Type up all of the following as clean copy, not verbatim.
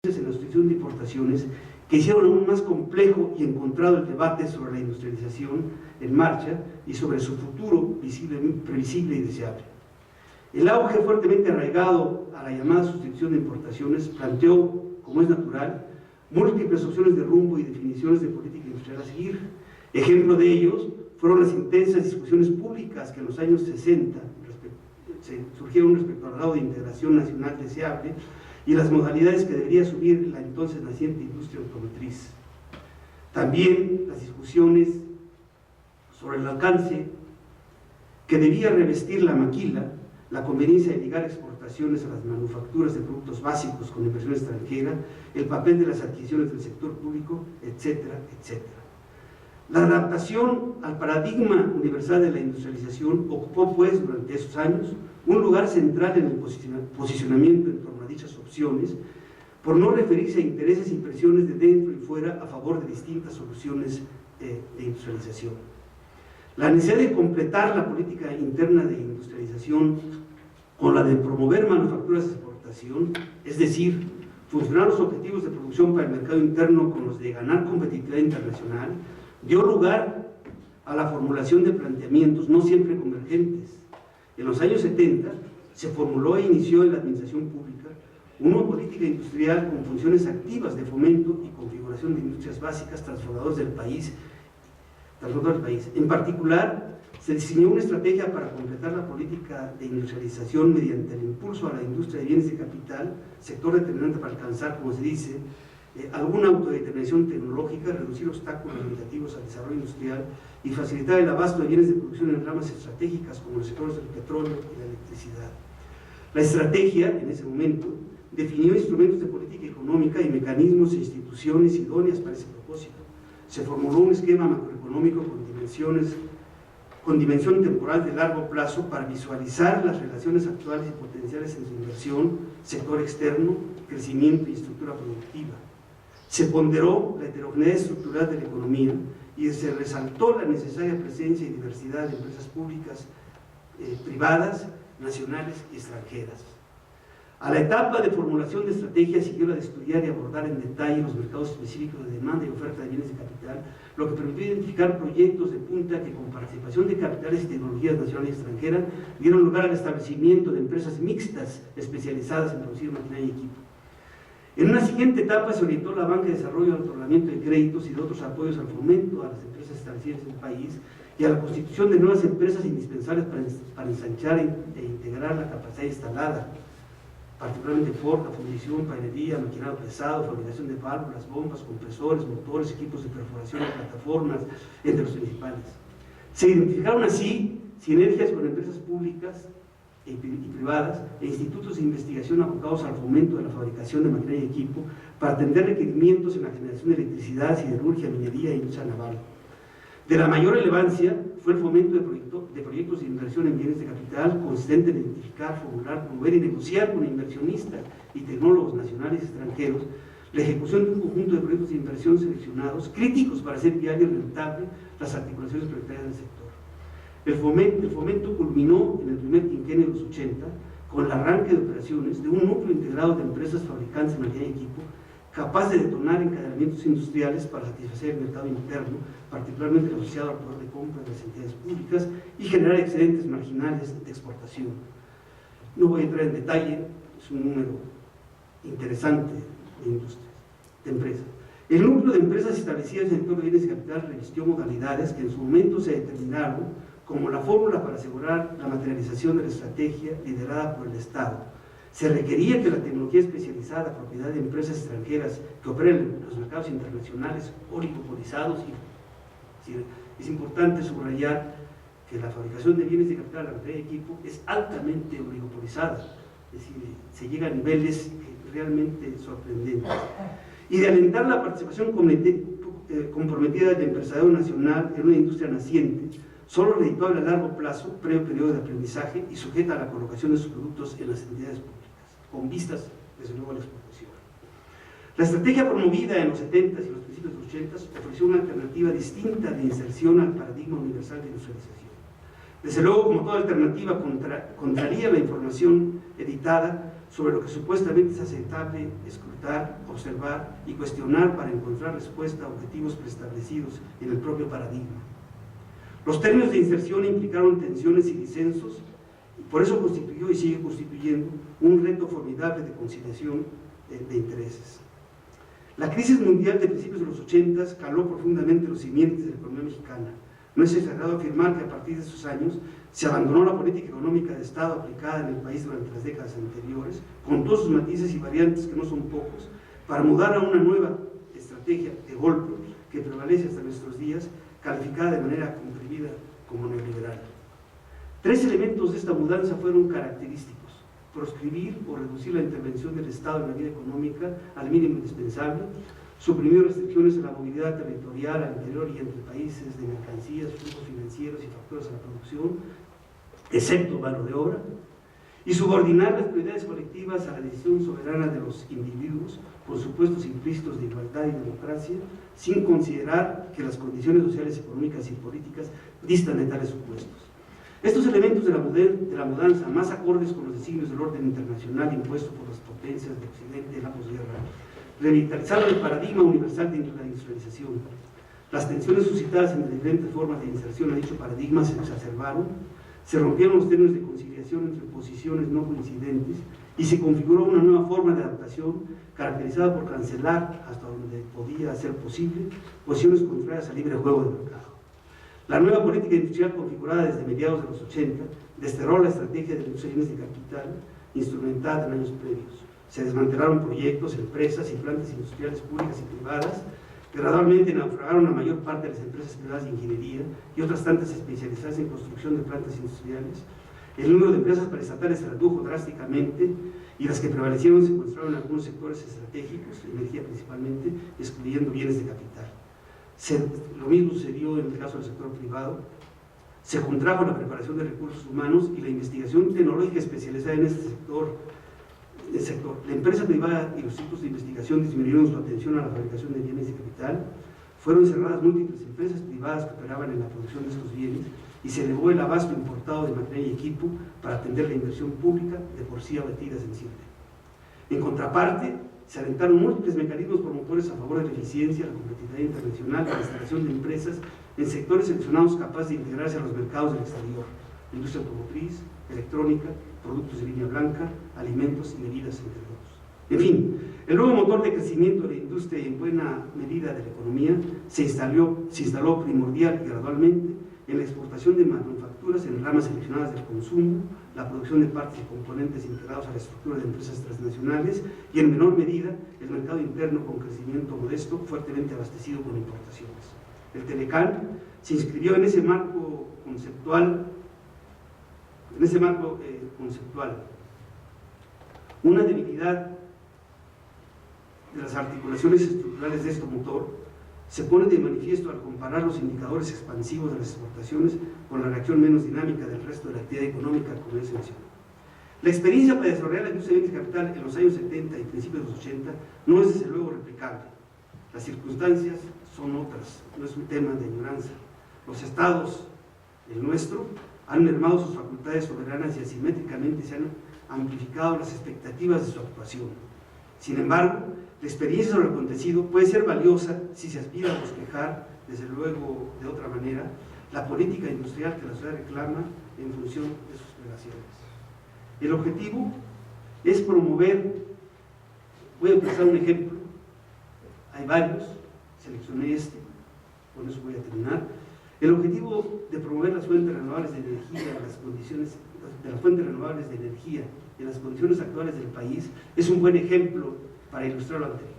en la sustitución de importaciones que hicieron aún más complejo y encontrado el debate sobre la industrialización en marcha y sobre su futuro previsible y deseable. El auge fuertemente arraigado a la llamada sustitución de importaciones planteó, como es natural, múltiples opciones de rumbo y definiciones de política industrial a seguir. Ejemplo de ellos fueron las intensas discusiones públicas que en los años 60 surgieron respecto al grado de integración nacional deseable y las modalidades que debería asumir la entonces naciente industria automotriz. También las discusiones sobre el alcance que debía revestir la maquila, la conveniencia de ligar exportaciones a las manufacturas de productos básicos con inversión extranjera, el papel de las adquisiciones del sector público, etcétera, etcétera. La adaptación al paradigma universal de la industrialización ocupó, pues, durante esos años, un lugar central en el posicionamiento en torno a dichas opciones, por no referirse a intereses y presiones de dentro y fuera a favor de distintas soluciones de industrialización. La necesidad de completar la política interna de industrialización con la de promover manufacturas de exportación, es decir, funcionar los objetivos de producción para el mercado interno con los de ganar competitividad internacional, dio lugar a la formulación de planteamientos no siempre convergentes. En los años 70 se formuló e inició en la administración pública una política industrial con funciones activas de fomento y configuración de industrias básicas transformadoras del país. En particular, se diseñó una estrategia para completar la política de industrialización mediante el impulso a la industria de bienes de capital, sector determinante para alcanzar, como se dice, alguna autodeterminación tecnológica, reducir obstáculos limitativos al desarrollo industrial y facilitar el abasto de bienes de producción en ramas estratégicas como los sectores del petróleo y la electricidad. La estrategia, en ese momento, definió instrumentos de política económica y mecanismos e instituciones idóneas para ese propósito. Se formuló un esquema macroeconómico con dimensión temporal de largo plazo para visualizar las relaciones actuales y potenciales en su inversión, sector externo, crecimiento y estructura productiva. Se ponderó la heterogeneidad estructural de la economía y se resaltó la necesaria presencia y diversidad de empresas públicas, privadas, nacionales y extranjeras. A la etapa de formulación de estrategias siguió la de estudiar y abordar en detalle los mercados específicos de demanda y oferta de bienes de capital, lo que permitió identificar proyectos de punta que con participación de capitales y tecnologías nacionales y extranjeras dieron lugar al establecimiento de empresas mixtas especializadas en producir maquinaria y equipo. En una siguiente etapa se orientó la banca de desarrollo al otorgamiento de créditos y de otros apoyos al fomento a las empresas establecidas en el país y a la constitución de nuevas empresas indispensables para ensanchar e integrar la capacidad instalada, particularmente forja, fundición, pailería, maquinado pesado, fabricación de válvulas, bombas, compresores, motores, equipos de perforación y plataformas, entre los principales. Se identificaron así sinergias con empresas públicas y privadas e institutos de investigación abocados al fomento de la fabricación de maquinaria y equipo para atender requerimientos en la generación de electricidad, siderurgia, minería e industria naval. De la mayor relevancia fue el fomento de proyectos de inversión en bienes de capital consistente en identificar, formular, promover y negociar con inversionistas y tecnólogos nacionales y extranjeros la ejecución de un conjunto de proyectos de inversión seleccionados críticos para hacer viable y rentable las articulaciones prioritarias del sector. El fomento culminó en el primer quinquenio de los 80 con el arranque de operaciones de un núcleo integrado de empresas fabricantes de maquinaria y equipo capaz de detonar encadenamientos industriales para satisfacer el mercado interno, particularmente asociado al poder de compra de las entidades públicas, y generar excedentes marginales de exportación. No voy a entrar en detalle, es un número interesante de industrias, de empresas. El núcleo de empresas establecidas en el sector de bienes de capital revistió modalidades que en su momento se determinaron como la fórmula para asegurar la materialización de la estrategia liderada por el Estado. Se requería que la tecnología especializada, propiedad de empresas extranjeras que operen en los mercados internacionales oligopolizados, y es importante subrayar que la fabricación de bienes de capital, la maquinaria de equipo, es altamente oligopolizada, es decir, se llega a niveles realmente sorprendentes, y de alentar la participación comprometida del empresariado nacional en una industria naciente, solo redituable a largo plazo, previo periodo de aprendizaje y sujeta a la colocación de sus productos en las entidades públicas, con vistas, desde luego, a la exportación. La estrategia promovida en los 70s y los principios de los 80s ofreció una alternativa distinta de inserción al paradigma universal de industrialización. Desde luego, como toda alternativa, contraría la información editada, sobre lo que supuestamente es aceptable escrutar, observar y cuestionar para encontrar respuesta a objetivos preestablecidos en el propio paradigma. Los términos de inserción implicaron tensiones y disensos, y por eso constituyó y sigue constituyendo un reto formidable de conciliación de intereses. La crisis mundial de principios de los 80 caló profundamente los cimientos de la economía mexicana. No es exagerado afirmar que a partir de esos años se abandonó la política económica de Estado aplicada en el país durante las décadas anteriores, con todos sus matices y variantes que no son pocos, para mudar a una nueva estrategia de golpe que prevalece hasta nuestros días, calificada de manera comprimida como neoliberal. Tres elementos de esta mudanza fueron característicos: proscribir o reducir la intervención del Estado en la vida económica al mínimo indispensable, suprimir restricciones a la movilidad territorial al interior y entre países de mercancías, flujos financieros y factores a la producción, excepto mano de obra, y subordinar las prioridades colectivas a la decisión soberana de los individuos, con supuestos implícitos de igualdad y democracia, sin considerar que las condiciones sociales, económicas y políticas distan de tales supuestos. Estos elementos de la mudanza, más acordes con los designios del orden internacional impuesto por las potencias de Occidente en la posguerra, revitalizaron el paradigma universal de la industrialización. Las tensiones suscitadas entre diferentes formas de inserción a dicho paradigma se exacerbaron, se rompieron los términos de conciliación entre posiciones no coincidentes y se configuró una nueva forma de adaptación caracterizada por cancelar, hasta donde podía ser posible, posiciones contrarias al libre juego de mercado. La nueva política industrial configurada desde mediados de los 80 desterró la estrategia de reducciones de capital instrumentada en años previos. Se desmantelaron proyectos, empresas y plantas industriales públicas y privadas, gradualmente naufragaron la mayor parte de las empresas privadas de ingeniería y otras tantas especializadas en construcción de plantas industriales. El número de empresas paraestatales se redujo drásticamente y las que prevalecieron se concentraron en algunos sectores estratégicos, energía principalmente, excluyendo bienes de capital. Lo mismo sucedió en el caso del sector privado. Se contrajo la preparación de recursos humanos y la investigación tecnológica especializada en este sector. La empresa privada y los institutos de investigación disminuyeron su atención a la fabricación de bienes de capital, fueron cerradas múltiples empresas privadas que operaban en la producción de estos bienes y se elevó el abasto importado de material y equipo para atender la inversión pública de por sí abatida sensible. En contraparte, se alentaron múltiples mecanismos promotores a favor de la eficiencia, la competitividad internacional y la instalación de empresas en sectores seleccionados capaces de integrarse a los mercados del exterior: la industria automotriz, electrónica, productos de línea blanca, alimentos y bebidas, entre otros. En fin, el nuevo motor de crecimiento de la industria y en buena medida de la economía se instaló primordial y gradualmente en la exportación de manufacturas en ramas seleccionadas del consumo, la producción de partes y componentes integrados a la estructura de empresas transnacionales y en menor medida el mercado interno con crecimiento modesto, fuertemente abastecido con importaciones. El Telecán se inscribió en ese marco conceptual. Una debilidad de las articulaciones estructurales de este motor se pone de manifiesto al comparar los indicadores expansivos de las exportaciones con la reacción menos dinámica del resto de la actividad económica, como ya se mencionó. La experiencia para desarrollar la industria de bienes de capital en los años 70 y principios de los 80 no es desde luego replicable. Las circunstancias son otras, no es un tema de añoranza. Los estados, el nuestro, han mermado sus facultades soberanas y asimétricamente se han amplificado las expectativas de su actuación. Sin embargo, la experiencia sobre lo acontecido puede ser valiosa si se aspira a bosquejar, desde luego de otra manera, la política industrial que la sociedad reclama en función de sus relaciones. El objetivo es promover, voy a empezar un ejemplo, hay varios, seleccioné este, con eso voy a terminar. El objetivo de promover las fuentes renovables de energía en las condiciones actuales del país es un buen ejemplo para ilustrar lo anterior.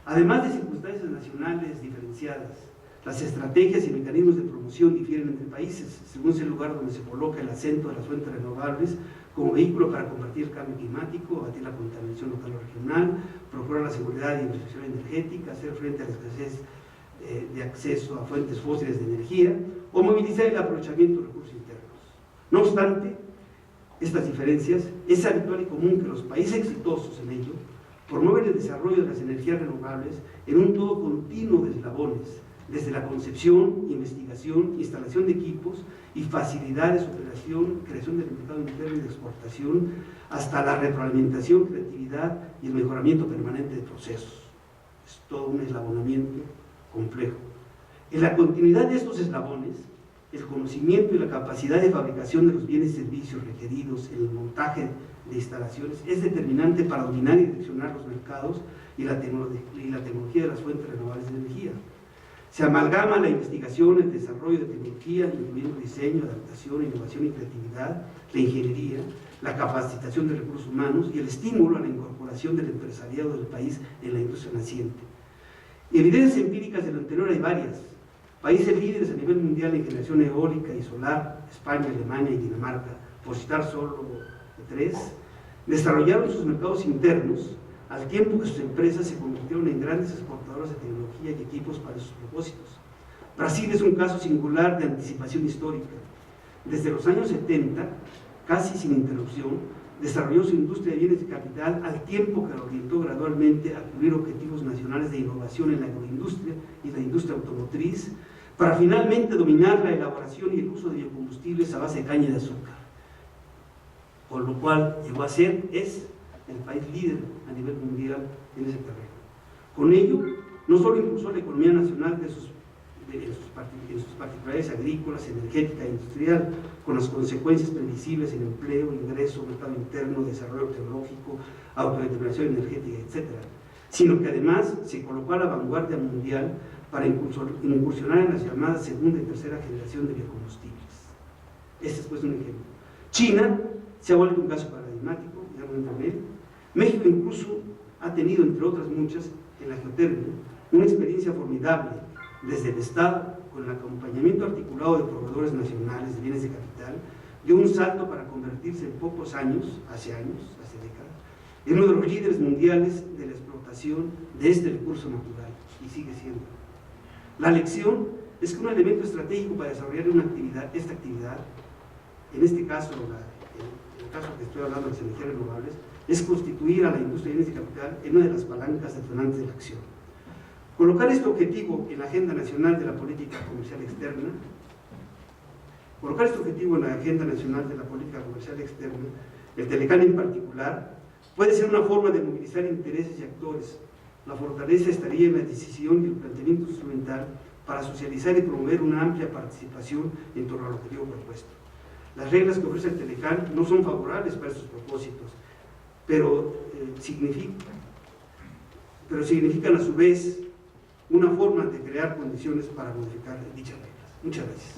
Además de circunstancias nacionales diferenciadas, las estrategias y mecanismos de promoción difieren entre países, según sea el lugar donde se coloca el acento de las fuentes renovables como vehículo para combatir el cambio climático, abatir la contaminación local o regional, procurar la seguridad y infraestructura energética, hacer frente a la escasez de acceso a fuentes fósiles de energía o movilizar el aprovechamiento de recursos internos. No obstante estas diferencias, es habitual y común que los países exitosos en ello promueven el desarrollo de las energías renovables en un todo continuo de eslabones, desde la concepción, investigación, instalación de equipos y facilidades, operación, creación del mercado interno y de exportación, hasta la retroalimentación, creatividad y el mejoramiento permanente de procesos. Es todo un eslabonamiento complejo. En la continuidad de estos eslabones, el conocimiento y la capacidad de fabricación de los bienes y servicios requeridos en el montaje de instalaciones es determinante para dominar y direccionar los mercados y la tecnología de las fuentes renovables de energía. Se amalgama la investigación, el desarrollo de tecnología, incluyendo diseño, adaptación, innovación y creatividad, la ingeniería, la capacitación de recursos humanos y el estímulo a la incorporación del empresariado del país en la industria naciente. Y evidencias empíricas de lo anterior hay varias. Países líderes a nivel mundial en generación eólica y solar, España, Alemania y Dinamarca, por citar solo tres, desarrollaron sus mercados internos al tiempo que sus empresas se convirtieron en grandes exportadoras de tecnología y equipos para sus propósitos. Brasil es un caso singular de anticipación histórica. Desde los años 70, casi sin interrupción, desarrolló su industria de bienes de capital al tiempo que la orientó gradualmente a cubrir objetivos nacionales de innovación en la agroindustria y la industria automotriz, para finalmente dominar la elaboración y el uso de biocombustibles a base de caña de azúcar, por lo cual llegó a ser, es el país líder a nivel mundial en ese terreno. Con ello, no solo impulsó la economía nacional en sus particularidades agrícolas, energética e industrial, con las consecuencias previsibles en empleo, ingreso, mercado interno, desarrollo tecnológico, autodeterminación energética, etc., sino que además se colocó a la vanguardia mundial para incursionar en las llamadas segunda y tercera generación de biocombustibles. Este es pues un ejemplo. China se ha vuelto un caso paradigmático, ya no entro en él. México incluso ha tenido, entre otras muchas, en la geotermia, una experiencia formidable desde el Estado, con el acompañamiento articulado de proveedores nacionales de bienes de capital, dio un salto para convertirse en pocos años, hace décadas, en uno de los líderes mundiales de la explotación de este recurso natural, y sigue siendo. La lección es que un elemento estratégico para desarrollar esta actividad, en este caso, en el caso que estoy hablando de las energías renovables, es constituir a la industria de bienes de capital en una de las palancas detonantes de la acción. Colocar este objetivo en la agenda nacional de la política comercial externa, el Telecán en particular, puede ser una forma de movilizar intereses y actores. La fortaleza estaría en la decisión y el planteamiento instrumental para socializar y promover una amplia participación en torno al objetivo propuesto. Las reglas que ofrece el Telecán no son favorables para estos propósitos, pero significan a su vez una forma de crear condiciones para modificar dichas reglas. Muchas gracias.